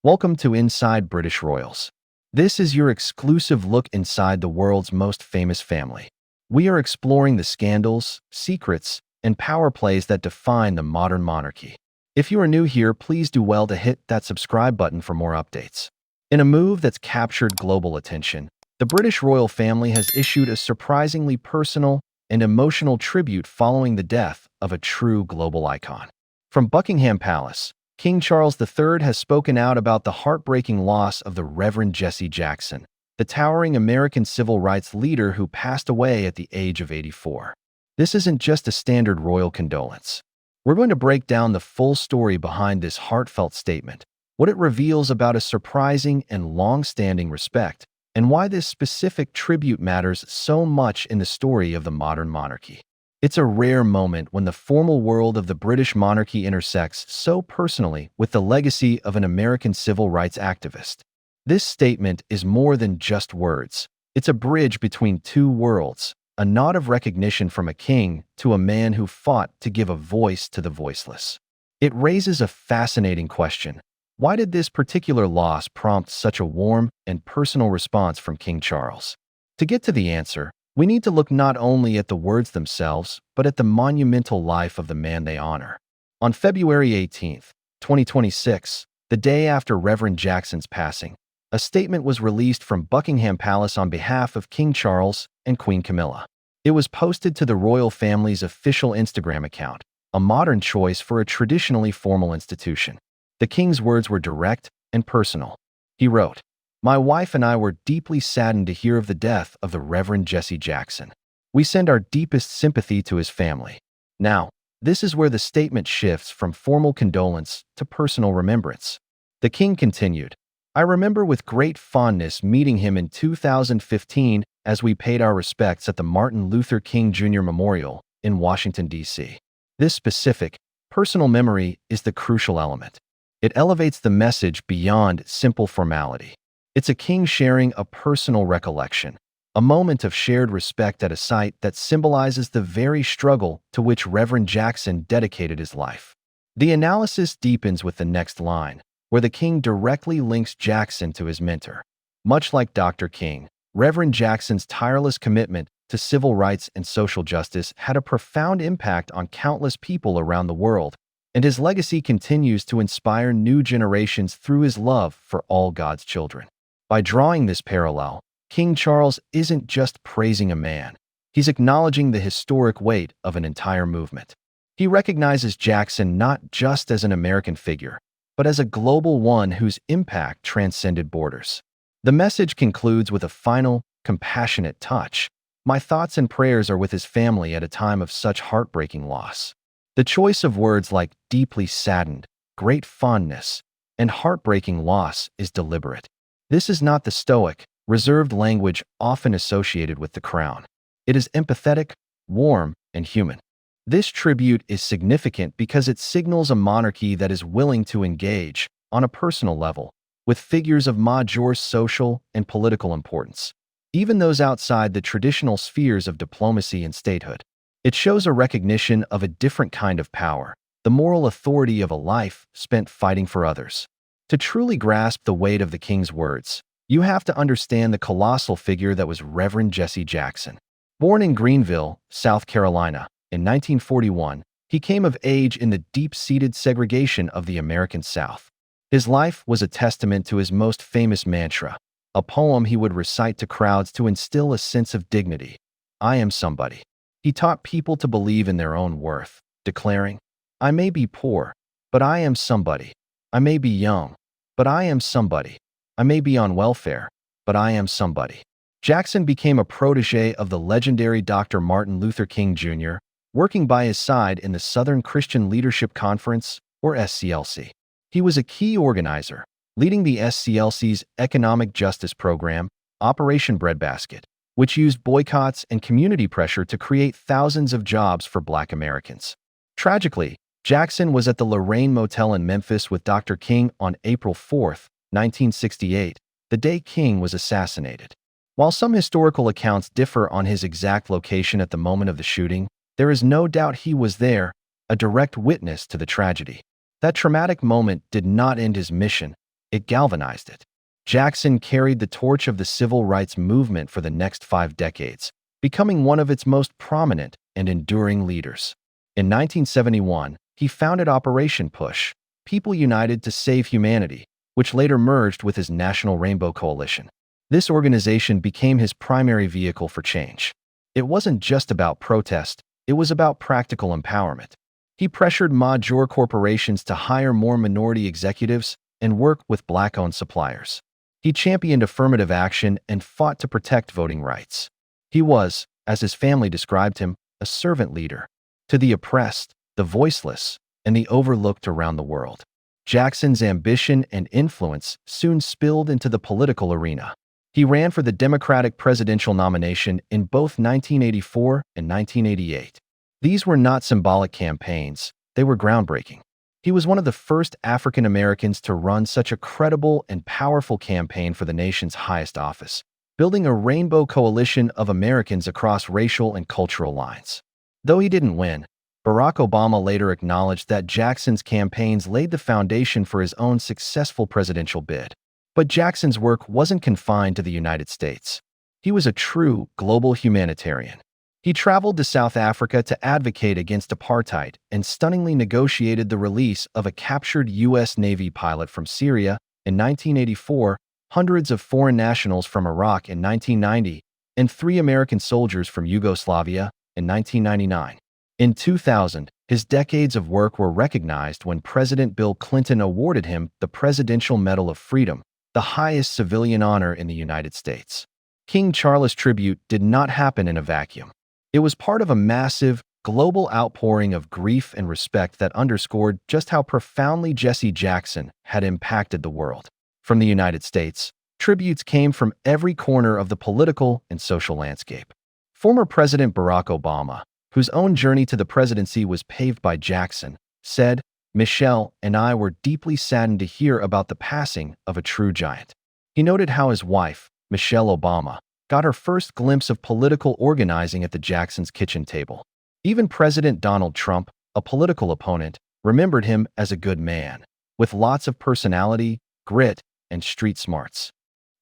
Welcome to Inside British Royals. This is your exclusive look inside the world's most famous family. We are exploring the scandals, secrets, and power plays that define the modern monarchy. If you are new here, please do well to hit that subscribe button for more updates. In a move that's captured global attention, the British royal family has issued a surprisingly personal and emotional tribute following the death of a true global icon. From Buckingham Palace, King Charles III has spoken out about the heartbreaking loss of the Reverend Jesse Jackson, the towering American civil rights leader who passed away at the age of 84. This isn't just a standard royal condolence. We're going to break down the full story behind this heartfelt statement, what it reveals about a surprising and long-standing respect, and why this specific tribute matters so much in the story of the modern monarchy. It's a rare moment when the formal world of the British monarchy intersects so personally with the legacy of an American civil rights activist. This statement is more than just words. It's a bridge between two worlds, a nod of recognition from a king to a man who fought to give a voice to the voiceless. It raises a fascinating question. Why did this particular loss prompt such a warm and personal response from King Charles? To get to the answer, we need to look not only at the words themselves, but at the monumental life of the man they honor. On February 18, 2026, the day after Reverend Jackson's passing, a statement was released from Buckingham Palace on behalf of King Charles and Queen Camilla. It was posted to the royal family's official Instagram account, a modern choice for a traditionally formal institution. The king's words were direct and personal. He wrote, "My wife and I were deeply saddened to hear of the death of the Reverend Jesse Jackson. We send our deepest sympathy to his family." Now, this is where the statement shifts from formal condolence to personal remembrance. The king continued, "I remember with great fondness meeting him in 2015 as we paid our respects at the Martin Luther King Jr. Memorial in Washington, D.C. This specific, personal memory is the crucial element. It elevates the message beyond simple formality. It's a king sharing a personal recollection, a moment of shared respect at a site that symbolizes the very struggle to which Reverend Jackson dedicated his life. The analysis deepens with the next line, where the king directly links Jackson to his mentor. Much like Dr. King, Reverend Jackson's tireless commitment to civil rights and social justice had a profound impact on countless people around the world, and his legacy continues to inspire new generations through his love for all God's children. By drawing this parallel, King Charles isn't just praising a man. He's acknowledging the historic weight of an entire movement. He recognizes Jackson not just as an American figure, but as a global one whose impact transcended borders. The message concludes with a final, compassionate touch. "My thoughts and prayers are with his family at a time of such heartbreaking loss." The choice of words like deeply saddened, great fondness, and heartbreaking loss is deliberate. This is not the stoic, reserved language often associated with the crown. It is empathetic, warm, and human. This tribute is significant because it signals a monarchy that is willing to engage, on a personal level, with figures of major social and political importance, even those outside the traditional spheres of diplomacy and statehood. It shows a recognition of a different kind of power, the moral authority of a life spent fighting for others. To truly grasp the weight of the king's words, you have to understand the colossal figure that was Reverend Jesse Jackson. Born in Greenville, South Carolina, in 1941, he came of age in the deep-seated segregation of the American South. His life was a testament to his most famous mantra, a poem he would recite to crowds to instill a sense of dignity. "I am somebody." He taught people to believe in their own worth, declaring, "I may be poor, but I am somebody. I may be young, but I am somebody. I may be on welfare, but I am somebody." Jackson became a protege of the legendary Dr. Martin Luther King Jr., working by his side in the Southern Christian Leadership Conference, or SCLC. He was a key organizer, leading the SCLC's economic justice program, Operation Breadbasket, which used boycotts and community pressure to create thousands of jobs for Black Americans. Tragically, Jackson was at the Lorraine Motel in Memphis with Dr. King on April 4, 1968, the day King was assassinated. While some historical accounts differ on his exact location at the moment of the shooting, there is no doubt he was there, a direct witness to the tragedy. That traumatic moment did not end his mission, it galvanized it. Jackson carried the torch of the civil rights movement for the next 5 decades, becoming one of its most prominent and enduring leaders. In 1971, he founded Operation Push, People United to Save Humanity, which later merged with his National Rainbow Coalition. This organization became his primary vehicle for change. It wasn't just about protest, it was about practical empowerment. He pressured major corporations to hire more minority executives and work with Black-owned suppliers. He championed affirmative action and fought to protect voting rights. He was, as his family described him, a servant leader to the oppressed, the voiceless, and the overlooked around the world. Jackson's ambition and influence soon spilled into the political arena. He ran for the Democratic presidential nomination in both 1984 and 1988. These were not symbolic campaigns, they were groundbreaking. He was one of the first African Americans to run such a credible and powerful campaign for the nation's highest office, building a rainbow coalition of Americans across racial and cultural lines. Though he didn't win, Barack Obama later acknowledged that Jackson's campaigns laid the foundation for his own successful presidential bid. But Jackson's work wasn't confined to the United States. He was a true global humanitarian. He traveled to South Africa to advocate against apartheid and stunningly negotiated the release of a captured U.S. Navy pilot from Syria in 1984, hundreds of foreign nationals from Iraq in 1990, and 3 American soldiers from Yugoslavia in 1999. In 2000, his decades of work were recognized when President Bill Clinton awarded him the Presidential Medal of Freedom, the highest civilian honor in the United States. King Charles' tribute did not happen in a vacuum. It was part of a massive, global outpouring of grief and respect that underscored just how profoundly Jesse Jackson had impacted the world. From the United States, tributes came from every corner of the political and social landscape. Former President Barack Obama, whose own journey to the presidency was paved by Jackson, said, "Michelle and I were deeply saddened to hear about the passing of a true giant." He noted how his wife, Michelle Obama, got her first glimpse of political organizing at the Jacksons' kitchen table. Even President Donald Trump, a political opponent, remembered him as a good man, with lots of personality, grit, and street smarts.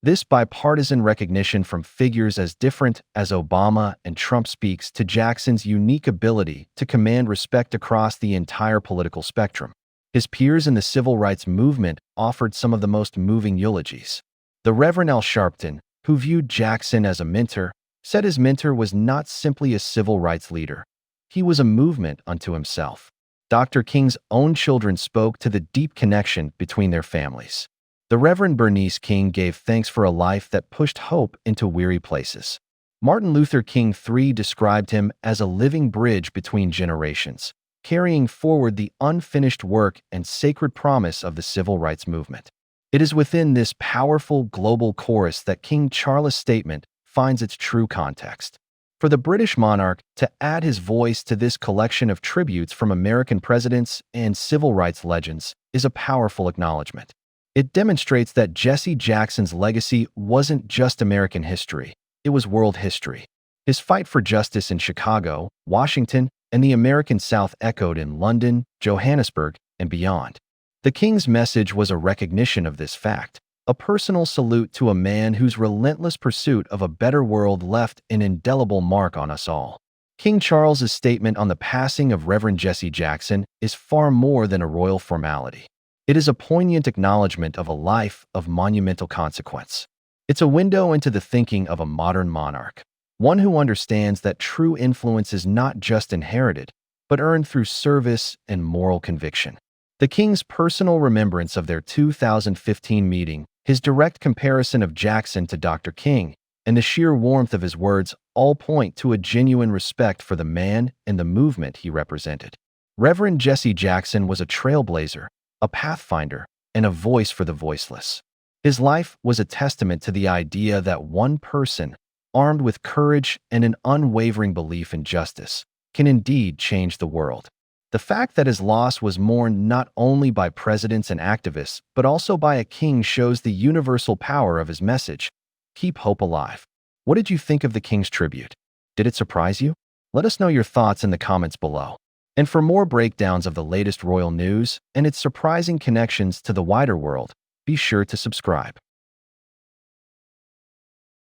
This bipartisan recognition from figures as different as Obama and Trump speaks to Jackson's unique ability to command respect across the entire political spectrum. His peers in the civil rights movement offered some of the most moving eulogies. The Reverend Al Sharpton, who viewed Jackson as a mentor, said his mentor was not simply a civil rights leader. He was a movement unto himself. Dr. King's own children spoke to the deep connection between their families. The Reverend Bernice King gave thanks for a life that pushed hope into weary places. Martin Luther King III described him as a living bridge between generations, carrying forward the unfinished work and sacred promise of the civil rights movement. It is within this powerful global chorus that King Charles' statement finds its true context. For the British monarch to add his voice to this collection of tributes from American presidents and civil rights legends is a powerful acknowledgement. It demonstrates that Jesse Jackson's legacy wasn't just American history, it was world history. His fight for justice in Chicago, Washington, and the American South echoed in London, Johannesburg, and beyond. The King's message was a recognition of this fact, a personal salute to a man whose relentless pursuit of a better world left an indelible mark on us all. King Charles's statement on the passing of Reverend Jesse Jackson is far more than a royal formality. It is a poignant acknowledgement of a life of monumental consequence. It's a window into the thinking of a modern monarch, one who understands that true influence is not just inherited, but earned through service and moral conviction. The King's personal remembrance of their 2015 meeting, his direct comparison of Jackson to Dr. King, and the sheer warmth of his words all point to a genuine respect for the man and the movement he represented. Reverend Jesse Jackson was a trailblazer, a pathfinder, and a voice for the voiceless. His life was a testament to the idea that one person, armed with courage and an unwavering belief in justice, can indeed change the world. The fact that his loss was mourned not only by presidents and activists, but also by a king shows the universal power of his message. Keep hope alive. What did you think of the king's tribute? Did it surprise you? Let us know your thoughts in the comments below. And for more breakdowns of the latest royal news and its surprising connections to the wider world, be sure to subscribe.